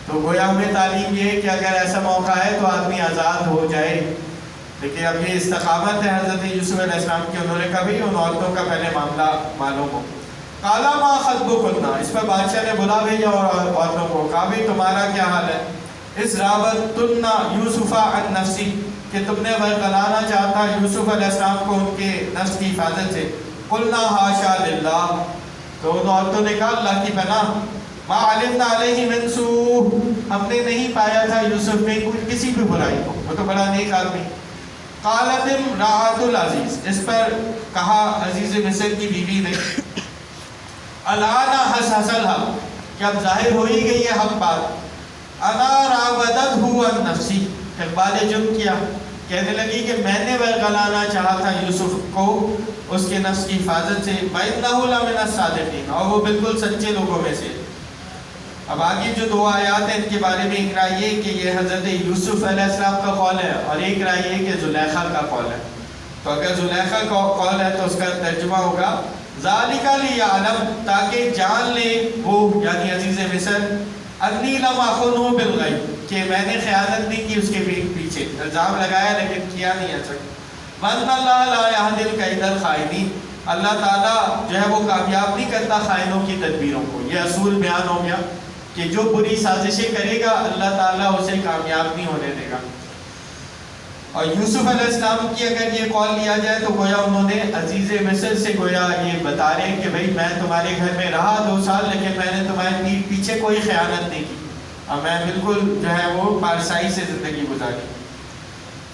تو گویا ہمیں تعلیم یہ ہے کہ اگر ایسا موقع ہے تو آدمی آزاد ہو جائے. لیکن اب یہ استقامت ہے حضرت یوسف علیہ السلام کی، انہوں نے کبھی ان عورتوں کا پہلے معاملہ معلوم ہو. کالا ما خطبکن، اس پر بادشاہ نے بلا بھیجا اور عورتوں کو کہا بھی تمہارا کیا حال ہے؟ اس راوتن یوسف عن نفسی، کہ تم نے ورگلانا چاہتا یوسف علیہ السلام کو ان کے نفس کی حفاظت سے. قلنا حاشا للہ، تو ان عورتوں نے کہا اللہ کی پناہ، ما علمنا علیہ من سوء، ہم نے نہیں پایا تھا یوسف میں کسی بھی برائی کو، وہ تو بڑا نیک آدمی. قالت امرأۃ العزیز، اس پر کہا عزیز مصر کی بیوی نے، الآن حصحص الحق، کہ اب ظاہر ہو ہی گئی ہے حق بات. انا راودتہ عن نفسی، اقبال جم کیا، کہنے لگی کہ میں نے ورگلانا چاہا تھا یوسف کو اس کے نفس کی حفاظت سے. وَإِنَّهُ لَمِنَ الصَّادِقِينَ، اور وہ بالکل سچے لوگوں میں سے. اب آگے جو 2 آیات ہیں ان کے بارے میں ایک رائے یہ کہ یہ حضرت یوسف علیہ السلام کا قول ہے، اور ایک رائے یہ کہ زلیخا کا قول ہے. تو اگر زلیخا کا قول ہے تو اس کا ترجمہ ہوگا ذَلِكَ لِيَعْلَمْ، تاکہ جان لے وہ یعنی عزیز مصر، اَنِّي لَمْ أَخُنْهُ بِالْغَيْبِ، کہ میں نے خیانت نہیں کی اس کے پیچھے، الزام لگایا لیکن کیا نہیں ایسا. وَأَنَّ اللَّهَ لَا يَهْدِي الْكَيْدَ الْخَائِنِينَ، اللہ تعالیٰ جو ہے وہ کامیاب نہیں کرتا خائنوں کی تدبیروں کو. یہ اصول بیان ہو گیا کہ جو بری سازشیں کرے گا اللہ تعالیٰ اسے کامیاب نہیں ہونے دے گا. اور یوسف علیہ السلام کی اگر یہ قول لیا جائے تو گویا انہوں نے عزیز مصر سے گویا یہ بتا رہے ہیں کہ بھئی میں تمہارے گھر میں رہا 2 سال لیکن میں نے تمہارے پیٹھ پیچھے کوئی خیانت نہیں کی، اور میں بالکل جو ہے وہ پارسائی سے زندگی گزاری.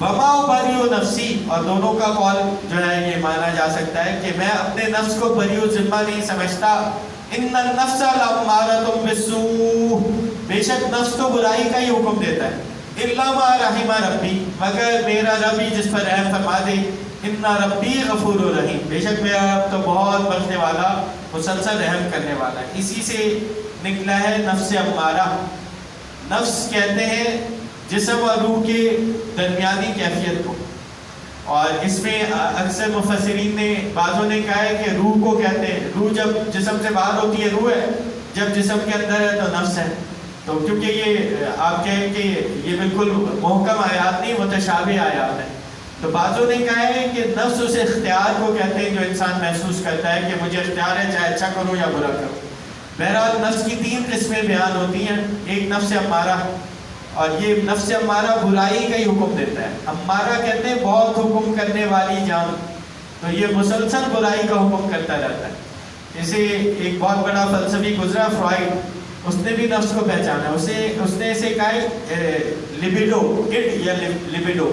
وما ابریء نفسی، اور دونوں کا قول جو ہے یہ مانا جا سکتا ہے کہ میں اپنے نفس کو بری و ذمہ نہیں سمجھتا. ان النفس لامارۃ بالسوء، بے شک نفس تو برائی کا ہی حکم دیتا ہے. الا ما رحم ربی، مگر میرا رب ہی جس پر رحم فرما دے. ان ربی غفور رحیم، بے شک میرا رب تو بہت بخشنے والا مسلسل رحم کرنے والا ہے. اسی سے نکلا ہے نفس امارہ. نفس کہتے ہیں جسم اور روح کے درمیانی کیفیت کو، اور اس میں اکثر مفسرین نے بعضوں نے کہا ہے کہ روح کو کہتے ہیں. روح جب جسم سے باہر ہوتی ہے روح ہے، جب جسم کے اندر ہے تو نفس ہے. تو کیونکہ یہ آپ کہیں کہ یہ بالکل محکم آیات نہیں، متشابہ آیات ہیں، تو بعضوں نے کہا ہے کہ نفس اس اختیار کو کہتے ہیں جو انسان محسوس کرتا ہے کہ مجھے اختیار ہے چاہے اچھا کروں یا برا کروں. بہرحال نفس کی 3 قسمیں بیان ہوتی ہیں. ایک نفس امارہ، اور یہ نفس امارہ برائی کا ہی حکم دیتا ہے. امارہ کہتے ہیں بہت حکم کرنے والی جان، تو یہ مسلسل برائی کا حکم کرتا رہتا ہے. جیسے ایک بہت بڑا فلسفی گزرا فرائڈ، اس نے بھی نفس کو پہچانا. اس نے اسے کہا ہے لیبیڈو، یا لیبیڈو.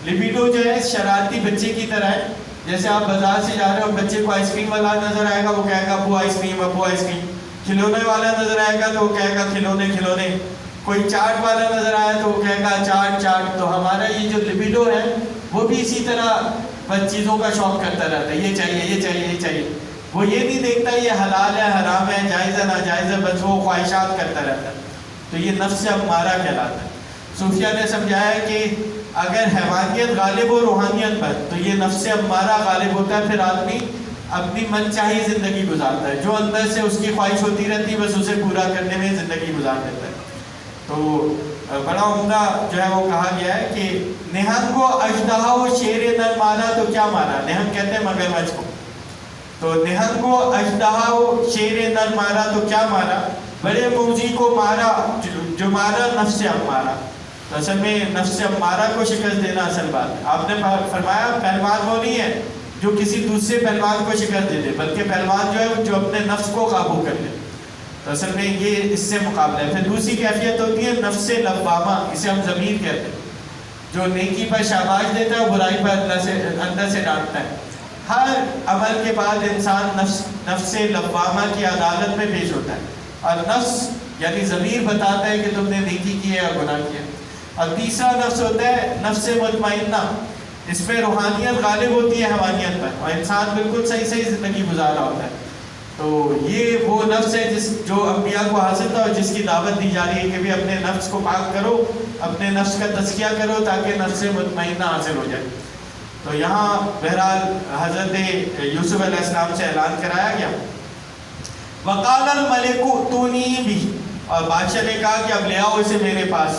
لیبیڈو جو ہے شرارتی بچے کی طرح ہے. جیسے آپ بازار سے جا رہے ہو، بچے کو آئس کریم والا نظر آئے گا وہ کہے گا ابو آئس کریم، ابو آئس کریم. کھلونے والا نظر آئے گا تو وہ کہے گا کھلونے کھلونے. کوئی چاٹ والا نظر آیا تو وہ کہے گا چاٹ چاٹ. تو ہمارا یہ جو لیبیڈو ہے وہ بھی اسی طرح چیزوں کا شوق کرتا رہتا ہے، یہ چاہیے یہ چاہیے یہ چاہیے. وہ یہ نہیں دیکھتا یہ حلال ہے حرام ہے جائز ہے ناجائز ہے، بس وہ خواہشات کرتا رہتا ہے. تو یہ نفس امارہ کہلاتا ہے. صوفیہ نے سمجھایا ہے کہ اگر حیوانیت غالب ہو روحانیت پر تو یہ نفس امارہ غالب ہوتا ہے، پھر آدمی اپنی من چاہی زندگی گزارتا ہے. جو اندر سے اس کی خواہش ہوتی رہتی ہے بس اسے پورا کرنے میں زندگی گزار دیتا ہے. تو بڑا عمدہ جو ہے وہ کہا گیا ہے کہ نہنگ و اژدہا و شیر نر مارا تو کیا مارا. نہنگ کہتے ہیں مگرمچھ کو. تو نہنگ و اژدہا و شیر نر مارا تو کیا مارا، بڑے موذی کو مارا جو مارا نفس امارہ. تو اصل میں نفس امارہ کو شکست دینا اصل بات ہے. آپ نے فرمایا پہلوان وہ نہیں ہے جو کسی دوسرے پہلوان کو شکست دے دے، بلکہ پہلوان جو ہے جو اپنے نفس کو قابو کر لے. تو اصل میں یہ اس سے مقابلہ ہے. پھر دوسری کیفیت ہوتی ہے نفس لوامہ، اسے ہم ضمیر کہتے ہیں، جو نیکی پر شاباش دیتا ہے اور برائی پر اندر سے ڈانٹتا ہے. ہر عمل کے بعد انسان نفس لوامہ کی عدالت میں پیش ہوتا ہے، اور نفس یعنی ضمیر بتاتا ہے کہ تم نے نیکی کی ہے یا گناہ کیا. اور تیسرا نفس ہوتا ہے نفس مطمئنہ، اس پہ روحانیت غالب ہوتی ہے حیوانیت پر، اور انسان بالکل صحیح زندگی گزار رہا ہوتا ہے. تو یہ وہ نفس ہے جو انبیاء کو حاصل تھا، اور جس کی دعوت دی جا رہی ہے کہ بھی اپنے نفس کو پاک کرو، اپنے نفس کا تزکیہ کرو تاکہ نفس مطمئنہ حاصل ہو جائے. تو یہاں بہرحال حضرت یوسف علیہ السلام سے اعلان کرایا گیا. وقال الملک ائتونی بہ، اور بادشاہ نے کہا کہ اب لے آؤ اسے میرے پاس.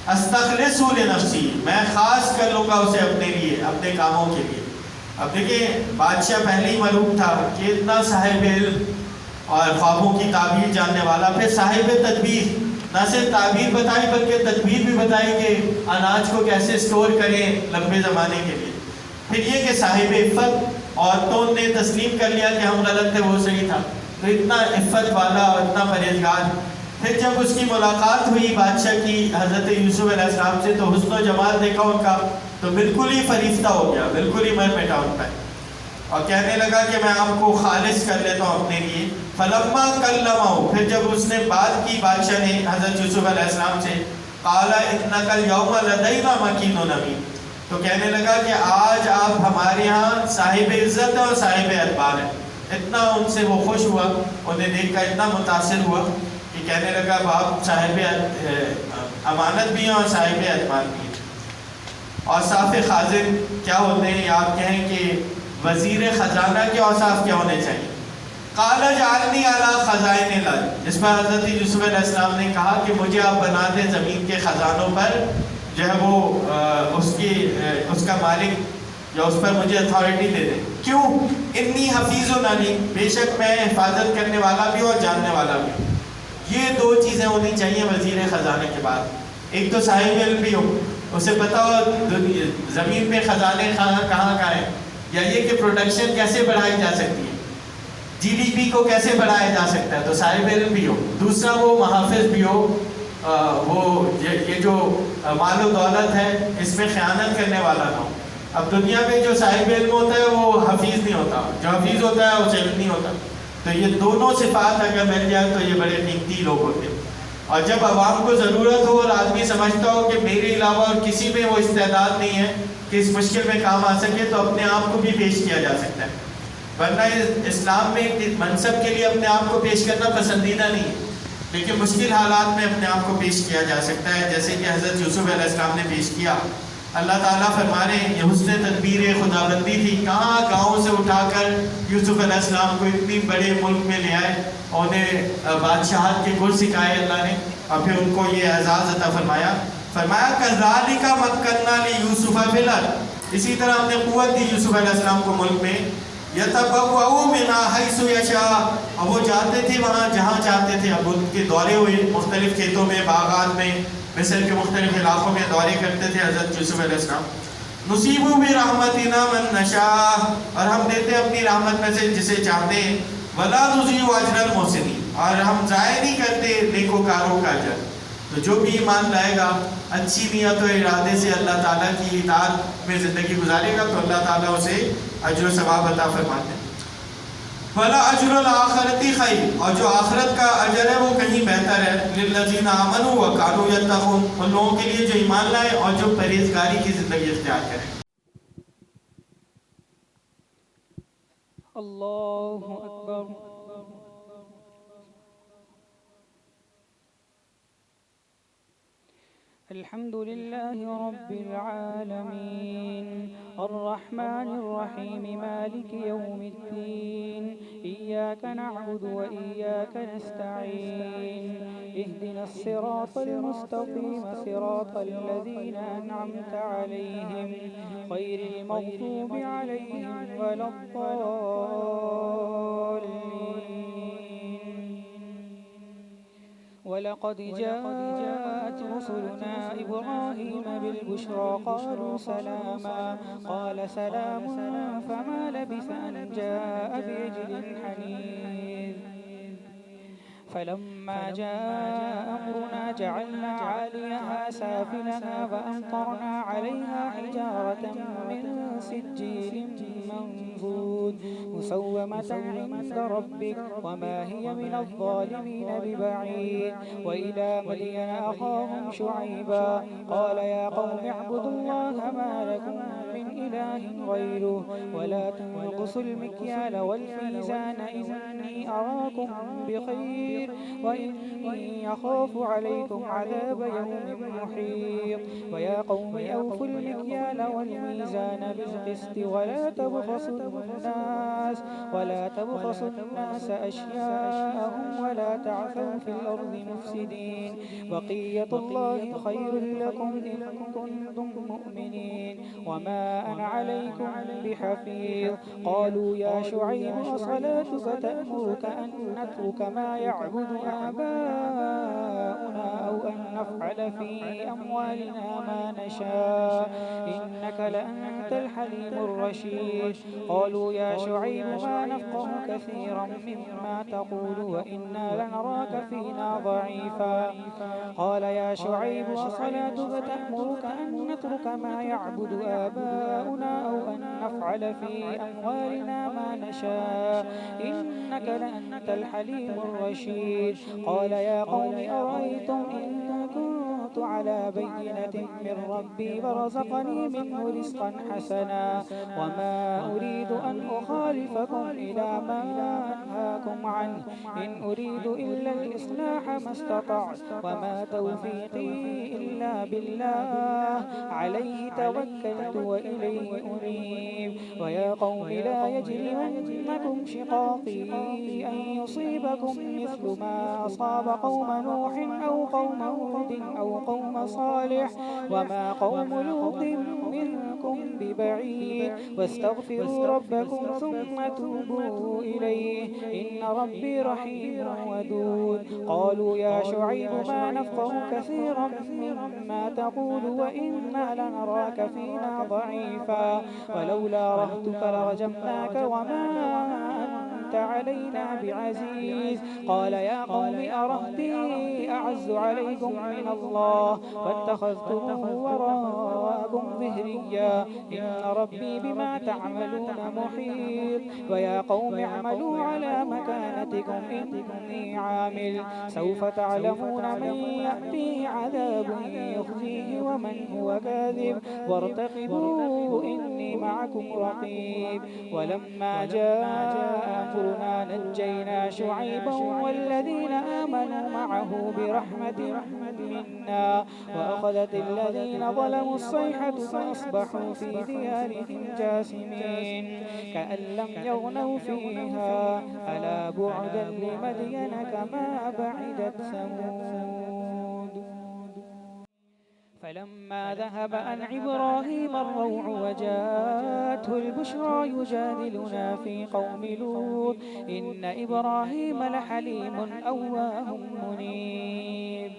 استخلصہ لنفسی، میں خاص کر لوں گا اسے اپنے لیے، اپنے کاموں کے لیے. اب دیکھیں بادشاہ پہلے ہی معلوم تھا کہ اتنا صاحب علم اور خوابوں کی تعبیر جاننے والا، پھر صاحب تدبیر، نہ صرف تعبیر بتائی بلکہ تدبیر بھی بتائی کہ اناج کو کیسے اسٹور کریں لمبے زمانے کے لیے. پھر یہ کہ صاحب عفت، عورتوں نے تسلیم کر لیا کہ ہم غلط تھے وہ صحیح تھا، تو اتنا عفت والا اور اتنا پرہیزگار. پھر جب اس کی ملاقات ہوئی بادشاہ کی حضرت یوسف علیہ السلام سے، تو حسن و جمال دیکھا ان کا تو بالکل ہی فریفتہ ہو گیا، بالکل ہی مر مٹا ان کا، اور کہنے لگا کہ میں آپ کو خالص کر لیتا ہوں اپنے لیے. فلما کلمہ، پھر جب اس نے بات کی بادشاہ نے حضرت یوسف علیہ السلام سے، قال انک اليوم لدینا مکین امین، تو کہنے لگا کہ آج آپ ہمارے ہاں صاحب عزت اور صاحب اعتبار ہیں. اتنا ان سے وہ خوش ہوا، انہیں دیکھ کر اتنا متاثر ہوا کہ کہنے لگا باپ صاحب امانت بھی ہیں اور صاحب اعتبار بھی ہیں. اور اوصاف خازن کیا ہوتے ہیں، یا آپ کہیں کہ وزیر خزانہ کے اوصاف کیا ہونے چاہیے. قال اجعلنی علی خزائن الارض، اس پر حضرت یوسف علیہ السلام نے کہا کہ مجھے آپ بنا دیں زمین کے خزانوں پر، جو ہے وہ اس کا مالک، یا اس پر مجھے اتھارٹی دے دیں. کیوں؟ انی حفیظ علیم، بے شک میں حفاظت کرنے والا بھی اور جاننے والا بھی. یہ دو چیزیں ہونی چاہیے وزیر خزانے کے بعد. ایک تو صاحب علم بھی ہو، اسے پتا ہو زمین پہ خزانے کہاں ہیں، یا یہ کہ پروڈکشن کیسے بڑھائی جا سکتی ہے، جی ڈی پی کو کیسے بڑھایا جا سکتا ہے، تو صاحب علم بھی ہو. دوسرا وہ محافظ بھی ہو، وہ یہ جو مال و دولت ہے اس میں خیانت کرنے والا نہ ہو. اب دنیا میں جو صاحب علم ہوتا ہے وہ حفیظ نہیں ہوتا، جو حفیظ ہوتا ہے وہ علم نہیں ہوتا. تو یہ دونوں صفات اگر مل جائے تو یہ بڑے قیمتی لوگ ہوتے ہیں. اور جب عوام کو ضرورت ہو اور آدمی سمجھتا ہو کہ میرے علاوہ اور کسی میں وہ استعداد نہیں ہے کہ اس مشکل میں کام آ سکے، تو اپنے آپ کو بھی پیش کیا جا سکتا ہے. ورنہ اسلام میں منصب کے لیے اپنے آپ کو پیش کرنا پسندیدہ نہیں ہے، لیکن مشکل حالات میں اپنے آپ کو پیش کیا جا سکتا ہے، جیسے کہ حضرت یوسف علیہ السلام نے پیش کیا. اللہ تعالیٰ فرما رہے ہیں یہ حسن تدبیر خدا بندی تھی، کہاں گاؤں سے اٹھا کر یوسف علیہ السلام کو اتنی بڑے ملک میں لے آئے، انہیں بادشاہت کے گر سکھائے اللہ نے، اور پھر ان کو یہ اعزاز عطا فرمایا. کذالک مکننا لیوسف فی الارض، اسی طرح ہم نے قوت دی یوسف علیہ السلام کو ملک میں. یتبوأ منہا حیث یشاء، اور وہ جاتے تھے وہاں جہاں چاہتے تھے. اب ان کے دورے ہوئے مختلف کھیتوں میں، باغات میں، مصر کے مختلف علاقوں میں دورے کرتے تھے حضرت یوسف علیہ السلام. نصیب برحمتنا من نشاء، اور ہم دیتے ہیں اپنی رحمت میں سے جسے چاہتے ہیں. ولا نضيع اجر المحسنين، اور ہم ضائع نہیں کرتے نیکوکاروں کا اجر. تو جو بھی ایمان لائے گا، اچھی نیت و ارادے سے اللہ تعالیٰ کی اطاعت میں زندگی گزارے گا، تو اللہ تعالیٰ اسے اجر و ثواب عطا فرماتے ہیں. ولا اجر الآخرۃ خیر، اور جو آخرت کا اجر ہے وہ کہیں بہتر ہے. للذین آمنوا وکانوا یتقون، ان لوگوں کے لیے جو ایمان لائے اور جو پرہیزگاری کی زندگی اختیار کریں. اللہ اکبر. الحمد لله رب العالمين الرحمن الرحيم مالك يوم الدين إياك نعبد وإياك نستعين اهدنا الصراط المستقيم صراط الذين أنعمت عليهم غير المغضوب عليهم ولا الضالين. ولقد جاءت رسلنا إبراهيم بالبشرى قالوا سلاما قال سلام فما لبث أن جاء بعجل حنيذ فلما جاء أمرنا جعلنا عاليها سافلها وأمطرنا عليها حجارة من سجيل منضود مسومة عند ربك وما هي من الظالمين ببعيد. وإلى مدين أخاهم شعيبا قال يا قوم اعبدوا الله ما لكم من إله غيره ولا تنقصوا المكيال والميزان إني أراكم بخير وإني يخاف عليكم عذاب يوم محيط. ويا قوم أوفوا المكيال والميزان بالقسط ولا تبخسوا الناس أشياءهم ولا تعثوا في الأرض مفسدين. بقية الله خير لكم إن كنتم مؤمنين وما أنا عليكم بحفيظ. قالوا يا شعيب أصلاتك تأمرك أن نترك ما يعبد آباؤنا أو أن نفعل في أموالنا ما نشاء إنك لأنت الحليم الرشيد. قالوا يا شعيب ما نفقه كثيرا مما تقول وإنا لنراك فينا ضعيفا. قال يا شعيب أصلاتك تأمرك أن نترك ما يعبد آباؤنا أو أن نفعل في أموالنا ما نشاء إنك لأنت الحليم الرشيد. قال يا قوم أرأيتم إن كنت على بينة من ربي ورزقني منه رزقا حسنا وما أريد أن أخالفكم إلى ما أنهاكم عنه إن أريد إلا الإصلاح ما استطعت وما توفيقي إلا بالله عليه توكلت وإليه أنيب. ويا قوم لا يجرمنكم شقاقي أن يصيبكم مثل ما أصاب قوم نوح أو قوم هود أو قوم صالح وما قوم لوط منكم ببعيد. واستغفروا ربكم ثم توبوا إليه إن ربي رحيم ودود. قالوا يا شعيب ما نفقه كثيرا مما تقول وإنا لنراك فينا ضعيفا ولولا رهتك لرجمناك وما أنت علينا بعزيز. قال يا قوم أرهتي أعز عليكم من الله واتخذتموه وراءكم ظهريا إن ربي بما تعملون محيط. ويا قوم اعملوا على مكانتكم إني عامل سوف تعلمون من يأتيه عذاب يخزيه ومن هو كاذب وارتقبوا إني معكم رقيب. ولما جاء أمرنا نجينا شعيبا والذين آمنوا معه برحمة منا وأخذت الذين ظلموا الصيحة فأصبحوا في ديارهم جاثمين كأن لم يغنوا فيها ألا بعدا لمدين كما بعدت ثمود. فلما ذهب عن إبراهيم الروع وجاءته البشرى يجادلنا في قوم لوط إن إبراهيم لحليم أواه منيب.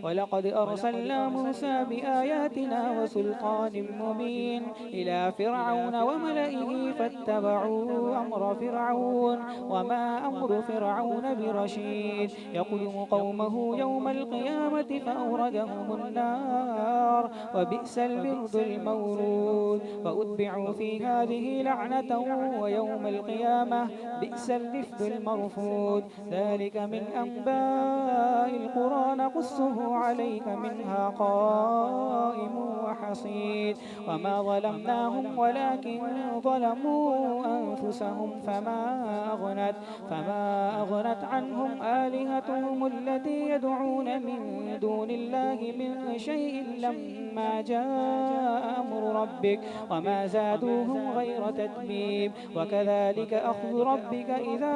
ولقد أرسلنا موسى بآياتنا وسلطان مبين إلى فرعون وملئه فاتبعوا أمر فرعون وما أمر فرعون برشيد. يقدم قومه يوم القيامة فأوردهم النار وبئس البرد المورود. وأتبعوا في هذه لعنة ويوم القيامة بئس الرفد المرفود. ذلك من أنباء القرى نقصه عليك منها قائم وحصيد. وما ظلمناهم ولكن ظلموا أنفسهم فما أغنت عنهم آلهتهم التي يدعون من دون الله من شيء لما جاء أمر ربك وما زادوهم غير تتبيب. وكذلك أخذ ربك إذا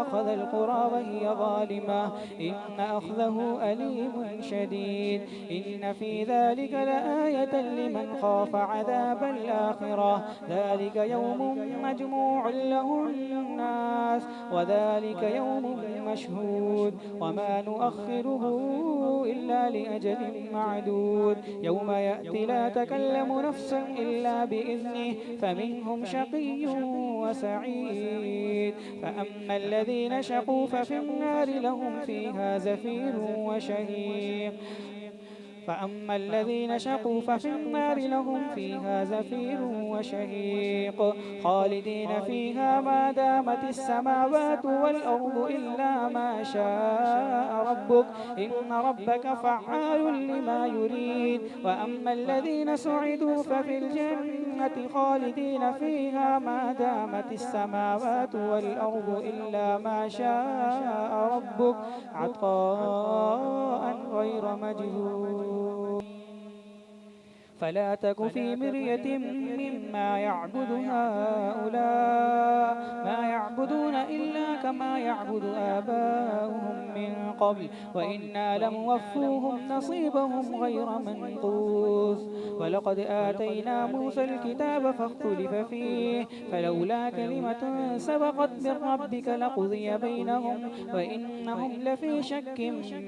أخذ القرى وهي ظالمة إن أخذه أليم شديد. إن في ذلك لآية لمن خاف عذاب الآخرة ذلك يوم مجموع مجموع له الناس وذلك يوم مشهود وما نؤخره إلا لأجل معدود يوم يأتي لا تكلم نفس إلا بإذنه فمنهم شقي وسعيد فأما الذين شقوا ففي النار لهم فيها زفير وشهيق فأما الذين شقوا ففي النار لهم فيها زفير وشهيق خالدين فيها ما دامت السماوات والأرض إلا ما شاء ربك إن ربك فعال لما يريد وأما الذين سعدوا ففي الجنة خالدين فيها ما دامت السماوات والأرض إلا ما شاء ربك عطاء غير مجهود فلا تك في مرية مما يعبد هؤلاء ما يعبدون إلا كما يعبد آباؤهم من قبل وإنا لموفوهم نصيبهم غير منقوص ولقد آتينا موسى الكتاب فاختلف فيه فلولا كلمة سبقت من ربك لقضي بينهم وإنهم لفي شك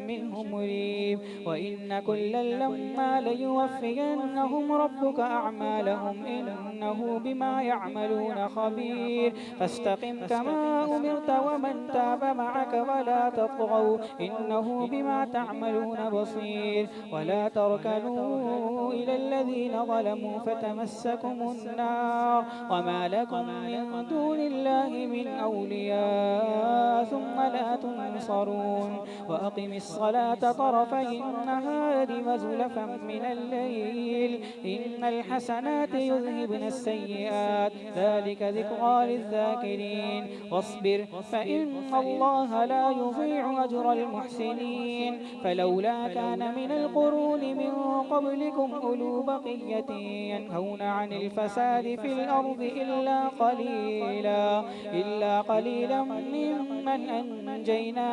منه مريب وإن كلا لما ليوفينهم ربك أعمالهم إنه بما يعملون خبير فاستقم كما أمرت ومن تاب معك ولا تطغوا إنه بما تعملون بصير ولا تركنوا إلى الذين ظلموا فتمسكم النار وما لكم من دون الله من أولياء ثم لا تنصرون وأقم الصلاة طرفي النهار وزلفا من الليل إن الحسنات يذهبن السيئات ذلك ذكرى للذاكرين واصبر فإن الله لا يضيع أجر المحسنين فلولا كان من القرون من قبلكم أولو بقية ينهون عن الفساد في الأرض إلا قليلا ممن أنجينا